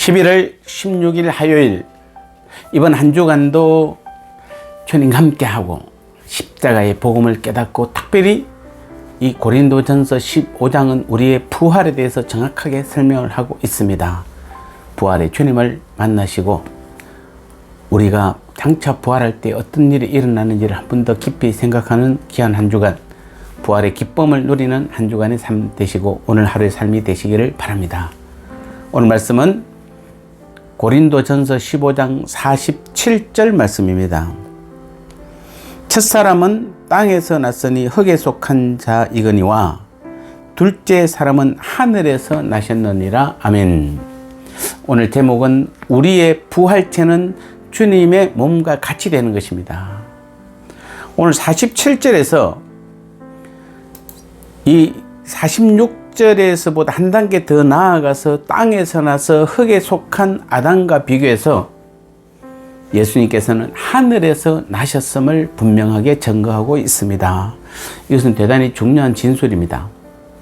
11월 16일 화요일, 이번 한 주간도 주님과 함께하고 십자가의 복음을 깨닫고, 특별히 이 고린도전서 15장은 우리의 부활에 대해서 정확하게 설명을 하고 있습니다. 부활의 주님을 만나시고 우리가 장차 부활할 때 어떤 일이 일어나는지를 한 번 더 깊이 생각하는 귀한 한 주간, 부활의 기쁨을 누리는 한 주간의 삶 되시고 오늘 하루의 삶이 되시기를 바랍니다. 오늘 말씀은 고린도전서 15장 47절 말씀입니다. 첫사람은 땅에서 났으니 흙에 속한 자이거니와 둘째 사람은 하늘에서 나셨느니라. 아멘. 오늘 제목은 우리의 부활체는 주님의 몸과 같이 되는 것입니다. 오늘 47절에서 이 46절에서보다 한 단계 더 나아가서 땅에서 나서 흙에 속한 아담과 비교해서 예수님께서는 하늘에서 나셨음을 분명하게 증거하고 있습니다. 이것은 대단히 중요한 진술입니다.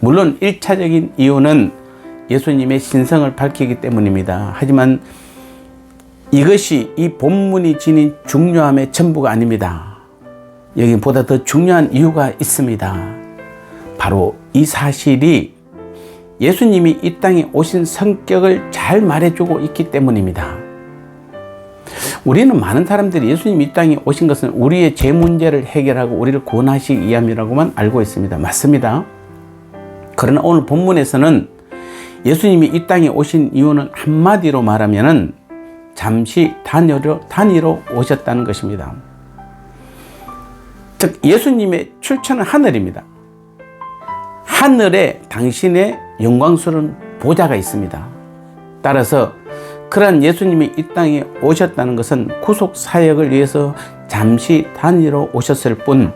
물론 1차적인 이유는 예수님의 신성을 밝히기 때문입니다. 하지만 이것이 이 본문이 지닌 중요함의 전부가 아닙니다. 여기 보다 더 중요한 이유가 있습니다. 바로 이 사실이 예수님이 이 땅에 오신 성격을 잘 말해주고 있기 때문입니다. 우리는 많은 사람들이 예수님이 이 땅에 오신 것은 우리의 죄 문제를 해결하고 우리를 구원하시기 위함이라고만 알고 있습니다. 맞습니다. 그러나 오늘 본문에서는 예수님이 이 땅에 오신 이유는 한마디로 말하면 잠시 단위로 오셨다는 것입니다. 즉 예수님의 출처는 하늘입니다. 하늘에 당신의 영광스러운 보좌가 있습니다. 따라서 그러한 예수님이 이 땅에 오셨다는 것은 구속 사역을 위해서 잠시 단위로 오셨을 뿐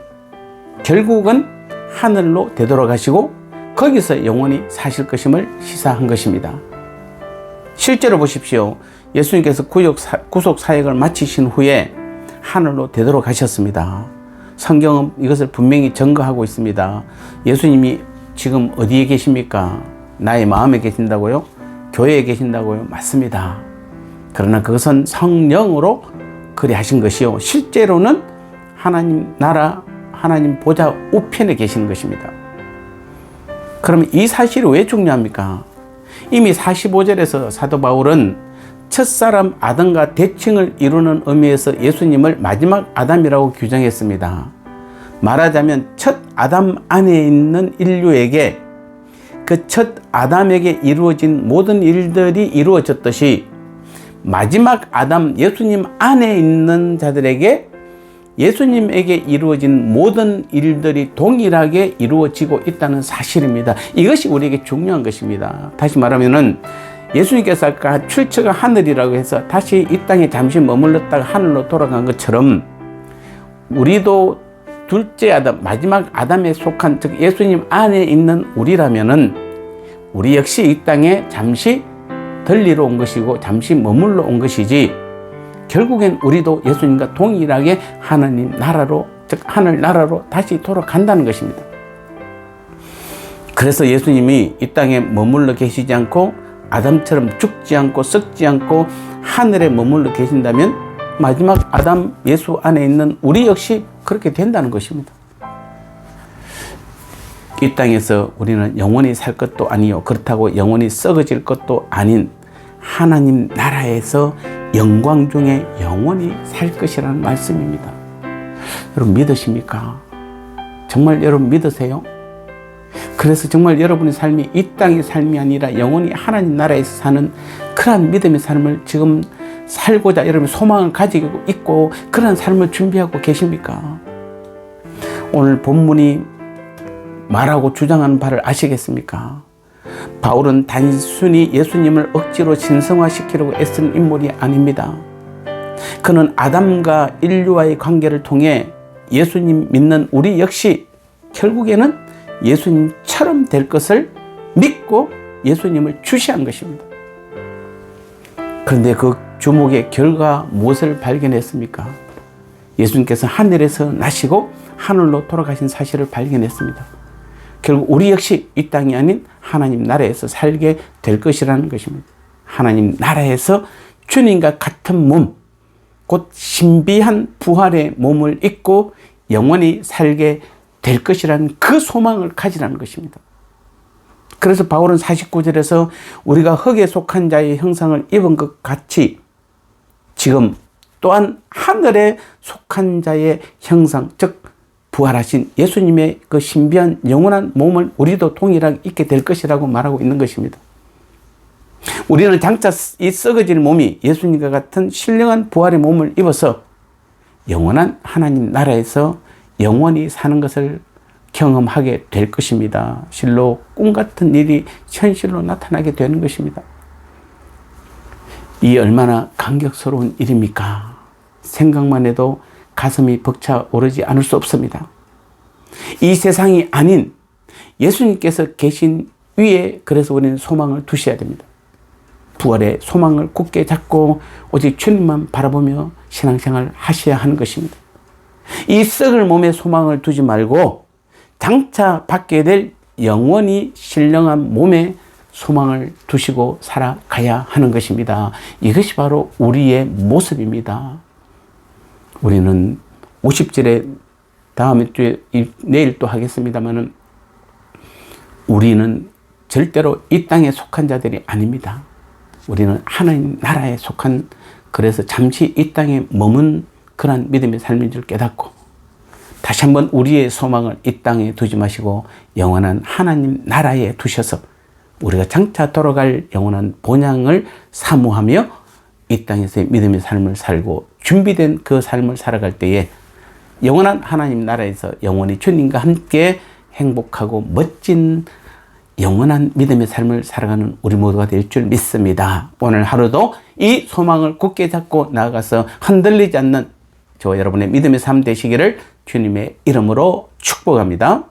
결국은 하늘로 되돌아가시고 거기서 영원히 사실 것임을 시사한 것입니다. 실제로 보십시오. 예수님께서 구속 사역을 마치신 후에 하늘로 되돌아가셨습니다. 성경은 이것을 분명히 증거하고 있습니다. 예수님이 지금 어디에 계십니까? 나의 마음에 계신다고요? 교회에 계신다고요? 맞습니다. 그러나 그것은 성령으로 그리하신 것이요, 실제로는 하나님 나라, 하나님 보좌 우편에 계시는 것입니다. 그러면 이 사실이 왜 중요합니까? 이미 45절에서 사도 바울은 첫사람 아담과 대칭을 이루는 의미에서 예수님을 마지막 아담이라고 규정했습니다. 말하자면 첫 아담 안에 있는 인류에게, 그 첫 아담에게 이루어진 모든 일들이 이루어졌듯이 마지막 아담 예수님 안에 있는 자들에게, 예수님에게 이루어진 모든 일들이 동일하게 이루어지고 있다는 사실입니다. 이것이 우리에게 중요한 것입니다. 다시 말하면은 예수님께서 아까 출처가 하늘이라고 해서 다시 이 땅에 잠시 머물렀다가 하늘로 돌아간 것처럼 우리도 둘째 아담, 마지막 아담에 속한, 즉 예수님 안에 있는 우리라면은 우리 역시 이 땅에 잠시 들리러 온 것이고 잠시 머물러 온 것이지, 결국엔 우리도 예수님과 동일하게 하나님 나라로, 즉 하늘 나라로 다시 돌아간다는 것입니다. 그래서 예수님이 이 땅에 머물러 계시지 않고 아담처럼 죽지 않고 썩지 않고 하늘에 머물러 계신다면 마지막 아담 예수 안에 있는 우리 역시 그렇게 된다는 것입니다. 이 땅에서 우리는 영원히 살 것도 아니요, 그렇다고 영원히 썩어질 것도 아닌 하나님 나라에서 영광 중에 영원히 살 것이라는 말씀입니다. 여러분 믿으십니까? 정말 여러분 믿으세요? 그래서 정말 여러분의 삶이 이 땅의 삶이 아니라 영원히 하나님 나라에서 사는 그러한 믿음의 삶을 지금 살고자 여러분 소망을 가지고 있고 그런 삶을 준비하고 계십니까? 오늘 본문이 말하고 주장하는 바를 아시겠습니까? 바울은 단순히 예수님을 억지로 신성화시키려고 애쓰는 인물이 아닙니다. 그는 아담과 인류와의 관계를 통해 예수님 믿는 우리 역시 결국에는 예수님처럼 될 것을 믿고 예수님을 주시한 것입니다. 그런데 그 주목의 결과 무엇을 발견했습니까? 예수님께서 하늘에서 나시고 하늘로 돌아가신 사실을 발견했습니다. 결국 우리 역시 이 땅이 아닌 하나님 나라에서 살게 될 것이라는 것입니다. 하나님 나라에서 주님과 같은 몸, 곧 신비한 부활의 몸을 입고 영원히 살게 될 것이라는 그 소망을 가지라는 것입니다. 그래서 바울은 49절에서 우리가 흙에 속한 자의 형상을 입은 것 같이 지금 또한 하늘에 속한 자의 형상, 즉 부활하신 예수님의 그 신비한 영원한 몸을 우리도 동일하게 입게 될 것이라고 말하고 있는 것입니다. 우리는 장차 이 썩어질 몸이 예수님과 같은 신령한 부활의 몸을 입어서 영원한 하나님 나라에서 영원히 사는 것을 경험하게 될 것입니다. 실로 꿈 같은 일이 현실로 나타나게 되는 것입니다. 이 얼마나 감격스러운 일입니까? 생각만 해도 가슴이 벅차오르지 않을 수 없습니다. 이 세상이 아닌 예수님께서 계신 위에 그래서 우리는 소망을 두셔야 됩니다. 부활의 소망을 굳게 잡고 오직 주님만 바라보며 신앙생활을 하셔야 하는 것입니다. 이 썩을 몸에 소망을 두지 말고 장차 받게 될 영원히 신령한 몸에 소망을 두시고 살아가야 하는 것입니다. 이것이 바로 우리의 모습입니다. 우리는 50절에 다음 주에 내일 또 하겠습니다만은 우리는 절대로 이 땅에 속한 자들이 아닙니다. 우리는 하나님 나라에 속한, 그래서 잠시 이 땅에 머문 그런 믿음의 삶인 줄 깨닫고 다시 한번 우리의 소망을 이 땅에 두지 마시고 영원한 하나님 나라에 두셔서 우리가 장차 돌아갈 영원한 본향을 사모하며 이 땅에서의 믿음의 삶을 살고 준비된 그 삶을 살아갈 때에 영원한 하나님 나라에서 영원히 주님과 함께 행복하고 멋진 영원한 믿음의 삶을 살아가는 우리 모두가 될 줄 믿습니다. 오늘 하루도 이 소망을 굳게 잡고 나아가서 흔들리지 않는 저와 여러분의 믿음의 삶 되시기를 주님의 이름으로 축복합니다.